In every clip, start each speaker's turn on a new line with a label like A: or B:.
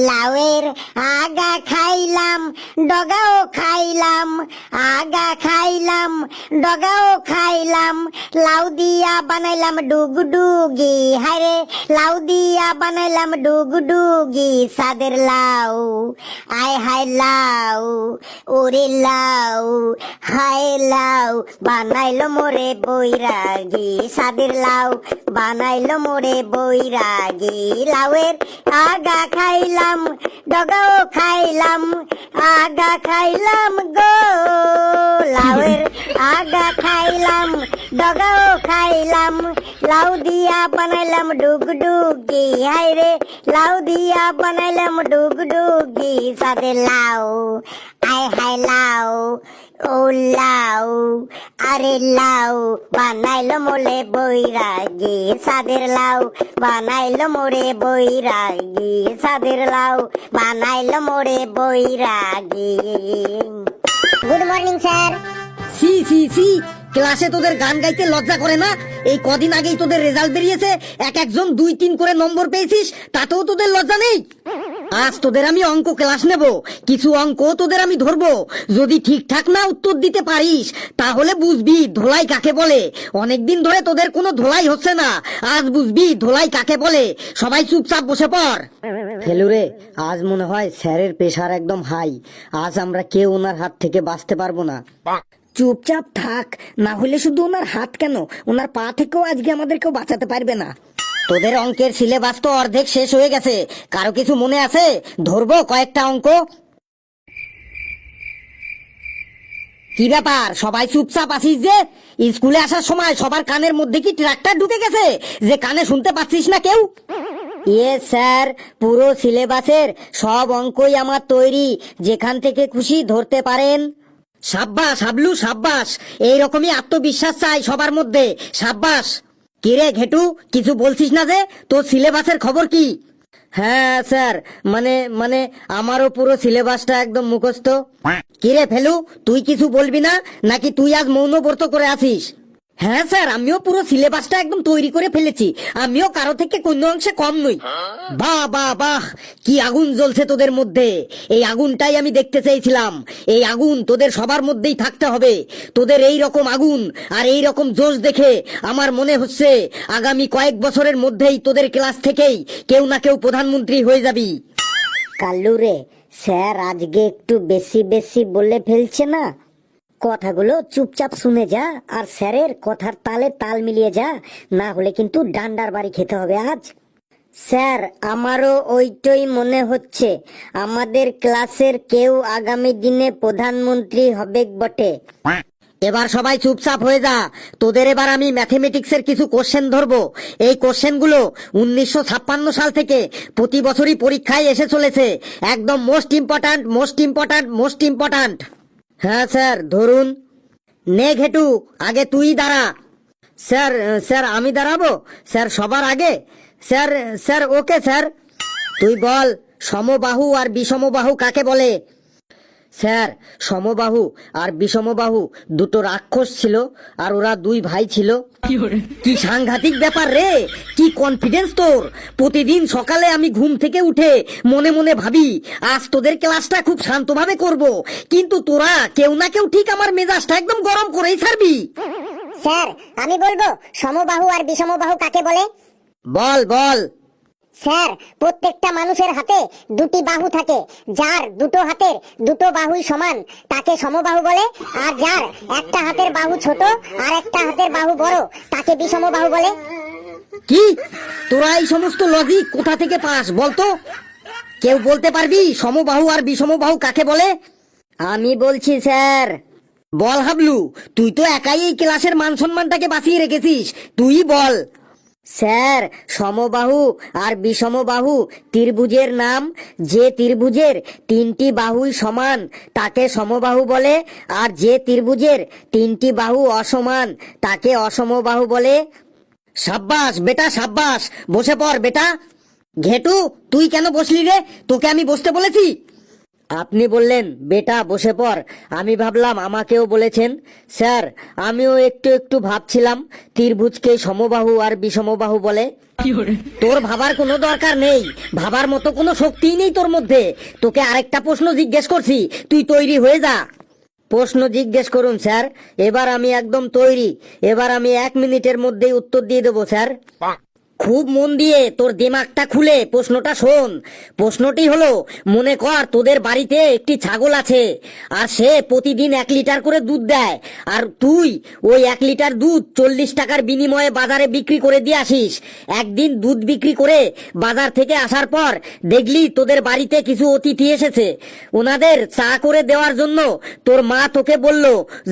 A: লাউয়ের আগা খাইলাম, ডগাও খাইলাম, আগা খাইলাম, ডগাও খাইলাম, লাউ দিয়া বানাইলাম ডুগডুগি, হায়রে লাউ দিয়া বানাইলাম ডুগডুগি, সাদের লাউ, আয় হায় লাউ, ওরে লাউ, হায় লাউ, বানাইলো মোরে বৈরাগী, সাদের লাউ বানাইলো মোরে বৈরাগী, লাউয়ের আগা খাইলাম, ডগাও খাইলাম, আগা খাইলাম গো, লাউয়ের আগা খাইলাম, ডগাও খাইলাম, লাউ দিয়া বানাইলাম ডুগডুগি, হায়রে লাউ দিয়া বানাইলাম ডুগডুগি, সাদের লাউ, আয় হায় লাউ, ও লাউ, আরে লাউ বানাইলো মোরে বৈরাগী, সাদের লাউ বানাইলো মোরে বৈরাগী, সাদের লাউ বানাইলো মোরে বৈরাগী। Good morning sir.
B: সি সি সি, ক্লাসে তোদের গান গাইতে লজ্জা করে না? এই কদিন আগেই তোদের রেজাল্ট বেরিয়েছে, এক একজন 2-3 করে নম্বর পেয়েছিস, তাতেও তোদের লজ্জা নেই? আজ তোদের আমি অঙ্ক ক্লাস নেব, কিছু অঙ্ক তোদের আমি ধরবো, যদি ঠিকঠাক না উত্তর দিতে পারিস তাহলে বুঝবি ধোলাই কাকে বলে। অনেকদিন ধরে তোদের কোনো ধোলাই হচ্ছে না, আজ বুঝবি ধোলাই কাকে বলে। সবাই চুপচাপ বসে পড়। ফেলুরে, আজ মনে হয় স্যারের প্রেশার একদম হাই, আজ আমরা কেউ ওনার হাত থেকে বাঁচতে পারবো না। চুপচাপ থাক, না হলে শুধু ওনার হাত কেন, ওনার পা থেকেও আজকে আমাদের কেউ বাঁচাতে পারবে না। তোদের অঙ্কের সিলেবাস তো অর্ধেক শেষ হয়ে গেছে, কারো কিছু মনে আছে? ধরবো কয়েকটা অঙ্ক। কি ব্যাপার, সবাই চুপচাপ আছিস যে? স্কুলে আসার সময় সবার কানের মধ্যে কি ট্রাক্টর ঢুকে গেছে যে কানে শুনতে পাচ্ছিস না কেউ? ইয়ে স্যার, পুরো সিলেবাসের সব অঙ্কই আমার তৈরি, যেখান থেকে খুশি ধরতে পারেন। সাব্বাস হাবলু, সাব্বাস, এইরকমই আত্মবিশ্বাস চাই সবার মধ্যে, সাব্বাস। কিরে ঘেটু, কিছু বলছিস না যে? তোর সিলেবাসের খবর কি? হ্যাঁ স্যার, মানে মানে আমারও পুরো সিলেবাসটা একদম মুখস্থ। কিরে ফেলু, তুই কিছু বলবি না নাকি তুই আজ মৌনব্রত করে আছিস? হ্যাঁ স্যার, আমিও পুরো সিলেবাসটা একদম তৈরি করে ফেলেছি, আমিও কারো থেকে কোনো অংশে কম নই। বাহ বাহ বাহ, কি আগুন জ্বলছে তোদের মধ্যে, এই আগুনটাই আমি দেখতে চেয়েছিলাম। এই আগুন তোদের সবার মধ্যেই থাকতে হবে। তোদের এই রকম আগুন আর এই রকম জোশ দেখে আমার মনে হচ্ছে আগামী কয়েক বছরের মধ্যেই তোদের ক্লাস থেকেই কেউ না কেউ প্রধানমন্ত্রী হয়ে যাবি।
A: কাল্লু রে, স্যার আজকে একটু বেশি বেশি বলে ফেলছে না? কথাগুলো চুপচাপ শুনে যা আর স্যারের কথার তালে তাল মিলিয়ে যা, না হলে কিন্তু ডান্ডার বাড়ি খেতে হবে আজ। স্যার, আমারও ওইটাই মনে হচ্ছে, আমাদের ক্লাসের কেউ আগামী দিনে প্রধানমন্ত্রী হবে বটে।
B: এবার সবাই চুপচাপ হয়ে যা, তোদের এবার আমি ম্যাথমেটিক্সের কিছু কোশ্চেন ধরবো। এই কোশ্চেনগুলো 1956 সাল থেকে প্রতি বছরই পরীক্ষায় এসে চলেছে, একদম most important, most important, most important. হ্যাঁ স্যার, ধরুন। নে ঘেটু, আগে তুই দাঁড়া। স্যার, স্যার আমি দাঁড়াবো? স্যার সবার আগে? Sir, sir okay sir. তুই বল, সমবাহু আর বিষমবাহু কাকে বলে? স্যার, সমবাহু আর বিষমবাহু দুটো রাক্ষস ছিল, আর ওরা 2 ভাই ছিল। কি সাংঘাতিক ব্যাপার রে, কি কনফিডেন্স তোর! প্রতিদিন সকালে আমি ঘুম থেকে উঠে মনে মনে ভাবি আজ তোদের ক্লাসটা খুব শান্তভাবে করব, কিন্তু তোরা কেউ না কেউ ঠিক আমার মেজাজটা একদম গরম করেই ছাড়বি।
A: স্যার, আমি বলবো সমবাহু আর বিষমবাহু কাকে বলে।
B: বল বল।
A: স্যার, প্রত্যেকটা মানুষের হাতে 2টি বাহু থাকে, যার দুটো হাতের দুটো বাহুই সমান তাকে সমবাহু বলে, আর যার একটা হাতের বাহু ছোট আর একটা হাতের বাহু বড় তাকে বিষমবাহু বলে।
B: কি, তোরা এই সমস্ত লজিক কোথা থেকে পাস বলতো? কেউ বলতে পারবি সমবাহু আর বিষমবাহু কাকে বলে? আমি বলছি স্যার। বল হাবলু, তুই তো একাই এই ক্লাসের মান সম্মানটাকে বাঁচিয়ে রেখেছিস, তুই বল। স্যার, সমবাহু আর বিষমবাহু ত্রিভুজের নাম, যে ত্রিভুজের 3টি বাহুই সমান তাকে সমবাহু বলে, আর যে ত্রিভুজের 3টি বাহু অসমান তাকে অসমবাহু বলে। সাব্বাস বেটা, সাব্বাস, বসে পড় বেটা। ঘেটু, তুই কেন বসলি রে? তোকে আমি বসতে বলেছি? আপনি বললেন বেটা বসে পড়, আমি ভাবলাম আমাকেও বলেছেন। স্যার, আমিও একটু একটু ভাবছিলাম ত্রিভুজকে সমবাহু আর বিষমবাহু বলে। তোর ভাবার কোনো দরকার নেই, ভাবার মতো কোনো শক্তিই নেই তোর মধ্যে। তোকে আরেকটা প্রশ্ন জিজ্ঞেস করছি, তুই তৈরি হয়ে যা। প্রশ্ন জিজ্ঞেস করুন স্যার, এবার আমি একদম তৈরি। এবার আমি 1 মিনিটের মধ্যেই উত্তর দিয়ে দেবো স্যার। খুব মন দিয়ে তোর দিমাগটা খুলে প্রশ্নটা শোন। প্রশ্নটি হলো, মনে কর তোদের বাড়িতে একটি ছাগল আছে, আর সে প্রতিদিন 1 লিটার করে দুধ দেয়, আর তুই ওই 1 লিটার দুধ 40 টাকার বিনিময়ে বাজারে বিক্রি করে দিয়ে আসিস। একদিন দুধ বিক্রি করে বাজার থেকে আসার পর দেখলি তোদের বাড়িতে কিছু অতিথি এসেছে। ওনাদের চা করে দেওয়ার জন্য তোর মা তোকে বলল,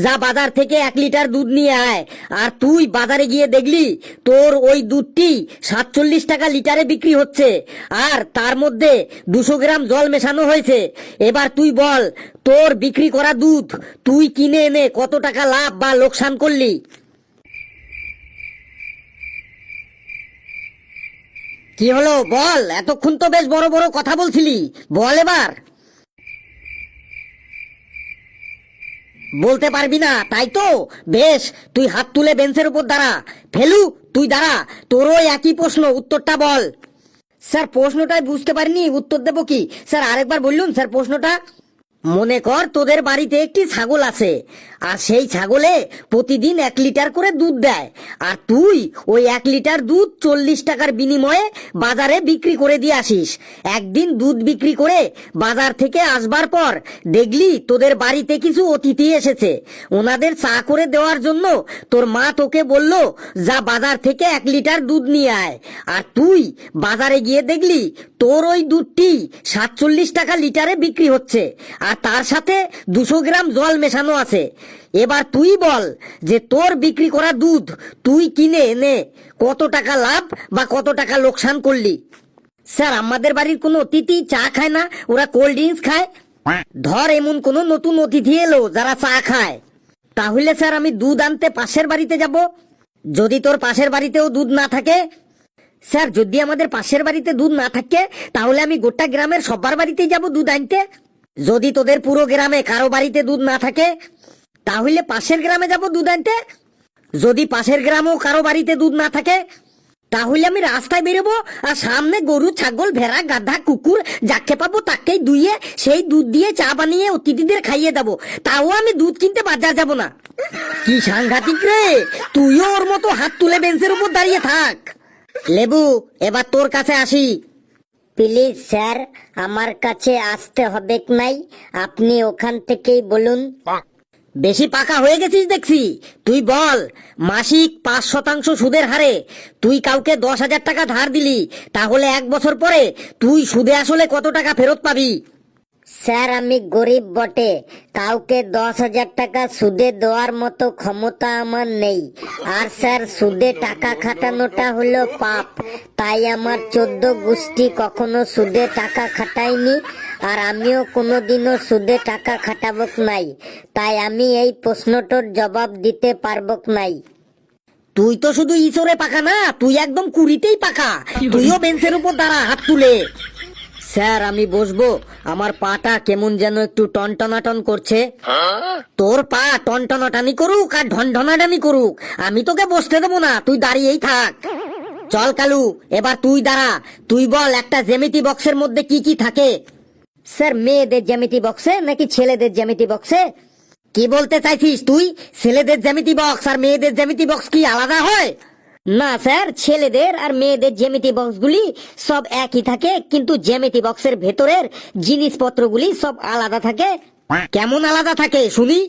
B: যা বাজার থেকে 1 লিটার দুধ নিয়ে আয়। আর তুই বাজারে গিয়ে দেখলি তোর ওই দুধটি 47 টাকা লিটারে বিক্রি হচ্ছে, আর তার মধ্যে 200 গ্রাম জল মেশানো হয়েছে। এবার তুই বল, তোর বিক্রি করা দুধ তুই কিনে এনে কত টাকা লাভ বা লোকসান করলি? কি হলো বল, এতক্ষণ তো বেশ বড় বড় কথা বলছিলি, বল এবার। বলতে পারবি না তাই তো? বেশ, তুই হাত তুলে বেঞ্চের উপর দাঁড়া। ফেলু, তুই দাঁড়া, তোরও একই প্রশ্ন, উত্তরটা বল। স্যার প্রশ্নটাই বুঝতে পারিনি, উত্তর দেবো কি? স্যার আরেকবার বললুন স্যার প্রশ্নটা। মনে কর তোদের বাড়িতে একটি ছাগল আছে, আর সেই ছাগলে প্রতিদিন 1 লিটার করে দুধ দেয়, আর তুই ওই 1 লিটার দুধ 40 টাকার বিনিময়ে বাজারে বিক্রি করে দিয়ে আসিস। একদিন দুধ বিক্রি করে বাজার থেকে আসবার পর দেখলি তোদের বাড়িতে কিছু অতিথি এসেছে। ওনাদের চা করে দেওয়ার জন্য তোর মা তোকে বলল, যা বাজার থেকে 1 লিটার দুধ নিয়ে আয়। আর তুই বাজারে গিয়ে দেখলি তোর ওই দুধটি 47 টাকা লিটারে বিক্রি হচ্ছে, আর তার সাথে 200 গ্রাম জল মেশানো আছে। এবার তুই বল যে তোর বিক্রি করা দুধ তুই কিনে এনে কত টাকা লাভ বা কত টাকা লোকসান করলি? স্যার আমাদের বাড়ির কোনো অতিথি চা খায় না, ওরা কোল্ড ড্রিঙ্কস খায়। ধর এমন কোনো নতুন অতিথি এলো যারা চা খায়, তাহলে স্যার আমি দুধ আনতে পাশের বাড়িতে যাব। যদি তোর পাশের বাড়িতেও দুধ না থাকে? স্যার যদি আমাদের পাশের বাড়িতে দুধ না থাকে, তাহলে আমি গোটা গ্রামের সবার বাড়িতেই যাব দুধ আনতে। যদি তোদের পুরো গ্রামে কারো বাড়িতে দুধ না থাকে, তাহলে পাশের গ্রামে যাব দুধ আনতে। যদি পাশের গ্রামেও কারো বাড়িতে দুধ না থাকে, তাহলে আমি রাস্তায় বেরোবো, আর সামনে গরু, ছাগল, ভেড়া, গাধা, কুকুর যাকে পাবো তাকেই দুইয়ে সেই দুধ দিয়ে চা বানিয়ে অতিথিদের খাইয়ে দেবো। তাও আমি দুধ কিনতে বাজার যাব না। কি সাংঘাতিক রে! তুইও ওর মতো হাত তুলে বেঞ্চের উপর দাঁড়িয়ে থাক। লেবু, এবার তোর কাছে আসি।
A: প্লিজ স্যার, আমার কাছে আসতে হবে নাই, আপনি ওখান থেকেই বলুন।
B: বেশি পাকা হয়ে গেছিস দেখছি। তুই বল, মাসিক 5% সুদের হারে তুই কাউকে 10,000 টাকা ধার দিলি, তাহলে 1 বছর পরে তুই সুদে আসলে কত টাকা ফেরত পাবি?
A: স্যার আমি গরিব বটে, কাউকে 10,000 টাকা সুদে দেওয়ার মতো ক্ষমতা আমার নেই। আর স্যার সুদে টাকা খাটানোটা হলো পাপ, তাই আমার 14 গোষ্ঠী কখনো সুদে টাকা খাটায়নি, আর আমিও কোনোদিনও সুদে টাকা খাটাবক নাই। তাই আমি এই প্রশ্নটার জবাব দিতে পারবক নাই।
B: তুই তো শুধু ইসরে পাকা না, তুই একদম কুড়িতেই পাকা। তুইও বেঞ্চের উপর দাঁড়া হাত তুলে। স্যার আমি বসবো, আমার পাটা কেমন যেন একটু টনটনাটন করছে। তোর পা টনটনাটানি করুক আর ঢনঢনাটানি করুক, আমি তোকে বসতে দেবো না, তুই দাঁড়িয়েই থাক। চল কালু, এবার তুই দাঁড়া। তুই বল, একটা জ্যামিতি বক্সের মধ্যে কি কি থাকে?
A: স্যার মেয়েদের জ্যামিতি বক্সে নাকি ছেলেদের জ্যামিতি বক্সে?
B: কি বলতে চাইছিস তুই? ছেলেদের জ্যামিতি বক্স আর মেয়েদের জ্যামিতি বক্স কি আলাদা হয়?
A: না স্যার, ছেলেদের আর মেয়েদের জ্যামিতি বক্সগুলি সব একই থাকে, কিন্তু জ্যামিতি বক্সের ভেতরের জিনিসপত্রগুলি সব আলাদা থাকে।
B: কেমন আলাদা থাকে শুনি?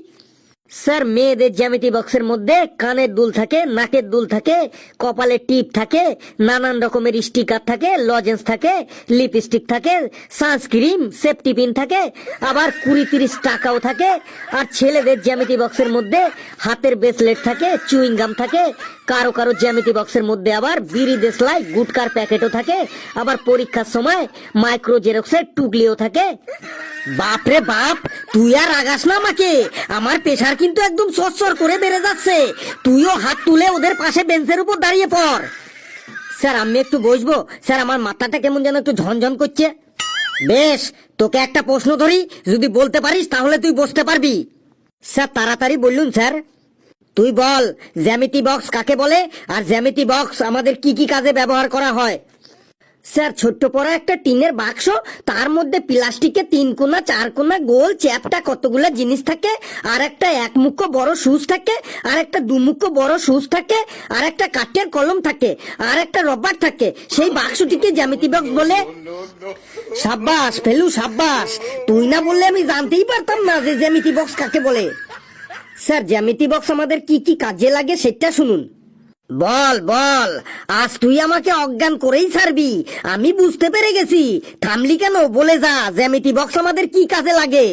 A: স্যার মেয়েদের জ্যামিতি বক্সের মধ্যে কানের দুল থাকে, নাকের দুল থাকে, কপালের টিপ থাকে, নানান রকমের স্টিকার থাকে, লজেন্স থাকে, লিপস্টিক থাকে, সানস্ক্রিন, সেফটি পিন থাকে, আবার 20-30 টাকাও থাকে। আর ছেলেদের জ্যামিতি বক্সের মধ্যে হাতের ব্রেসলেট থাকে, চুইং গাম থাকে, কারো কারো জ্যামিতি বক্সের মধ্যে আবার বিড়ি দেশলাই, গুটকার প্যাকেটও থাকে, আবার পরীক্ষার সময় মাইক্রো জেরক্সের টুকলিও থাকে।
B: বাপরে বাপ, তুই আর রাগাস না আমাকে, আমার প্রেশার কিন্তু একদম সরসর করে বেড়ে যাচ্ছে। তুইও হাত তুলে ওদের পাশে বেঞ্চের উপর দাঁড়িয়ে পড়।
A: স্যার আমি একটু বসবো, স্যার আমার মাথাটা কেমন যেন একটু ঝনঝন করছে।
B: বেশ, তোকে একটা প্রশ্ন ধরি, যদি বলতে পারিস তাহলে তুই বসতে পারবি।
A: স্যার তাড়াতাড়ি বলুন স্যার।
B: তুই বল জ্যামিতি বক্স কাকে বলে, আর জ্যামিতি বক্স আমাদের কি কি কাজে ব্যবহার করা হয়? স্যার, ছোট্ট পড়া একটা টিনের বাক্স, তার মধ্যে প্লাস্টিকে 3 কোনা 4 কোনা গোল চ্যাপটা কতগুলো জিনিস থাকে, আর একটা একমুখো বড় সুচ থাকে, আর একটা দুমুখো বড় সুচ থাকে, আর একটা কাঠের কলম থাকে, আর একটা রবার থাকে। সেই বাক্সটিকে জ্যামিতি বক্স বলে। সাব্বাস ফেলু, সাব্বাস। তুই না বললে আমি জানতেই পারতাম না যে জ্যামিতি বক্স কাকে বলে। স্যার, জ্যামিতি বক্স আমাদের কি কি কাজে লাগে সেটা শুনুন। বল বল, আজ তুই আমাকে অজ্ঞান করেই ছাড়বি, আমি বুঝতে পেরে গেছি। থামলি কেন, বলে যা জ্যামিতি বক্স আমাদের কি কাজে লাগে।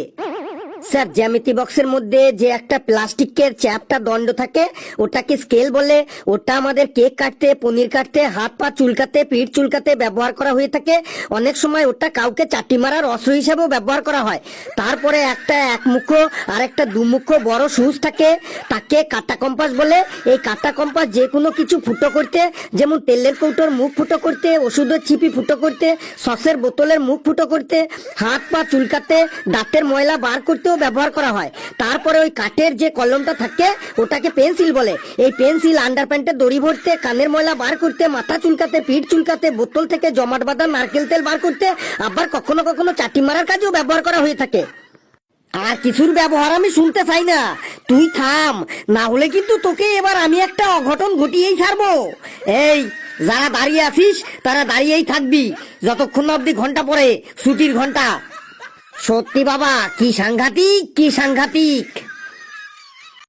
B: স্যার, জ্যামিতি বক্সের মধ্যে যে একটা প্লাস্টিকের চ্যাপটা দণ্ড থাকে ওটাকে স্কেল বলে। ওটা আমাদের কেক কাটতে, পনির কাটতে, হাত পা চুলকাতে, পিঠ চুলকাতে ব্যবহার করা হয়ে থাকে। অনেক সময় ওটা কাউকে চাটি মারার অস্ত্র হিসেবেও ব্যবহার করা হয়। তারপরে একটা একমুখো আর একটা দুমুখো বড় সুচ থাকে, তাকে কাটা কম্পাস বলে। এই কাটা কম্পাস যে কোনো কিছু ফুটো করতে, যেমন তেলের কৌটোর মুখ ফুটো করতে, ওষুধের ছিপি ফুটো করতে, সসের বোতলের মুখ ফুটো করতে, হাত পা চুলকাতে, দাঁতের ময়লা বার করতেও ব্যবহার করা হয়। তারপরে ওই কাঠের যে কলমটা থাকে ওটাকে পেন্সিল বলে। এই পেন্সিল আন্ডারপ্যান্টে দড়ি ভরতে, কানের ময়লা বার করতে, মাথা চুলকাতে, পিঠ চুলকাতে, বোতল থেকে জমাট বাঁধা নারকেল তেল বার করতে, আবার কখনো কখনো চাটি মারার কাজেও ব্যবহার করা হয়ে থাকে। আর কিছুর ব্যবহার আমি শুনতে চাই না, তুই থাম, না হলে কিন্তু তোকে এবার আমি একটা অঘটন ঘটিয়েই ছাড়বো। এই, যারা দাঁড়িয়ে আছিস তারা দাঁড়িয়েই থাকবি যতক্ষণ না অব্দি ঘন্টা পড়ে, ছুটির ঘন্টা। সত্যি বাবা, কি সাংঘাতিক, কি সাংঘাতিক।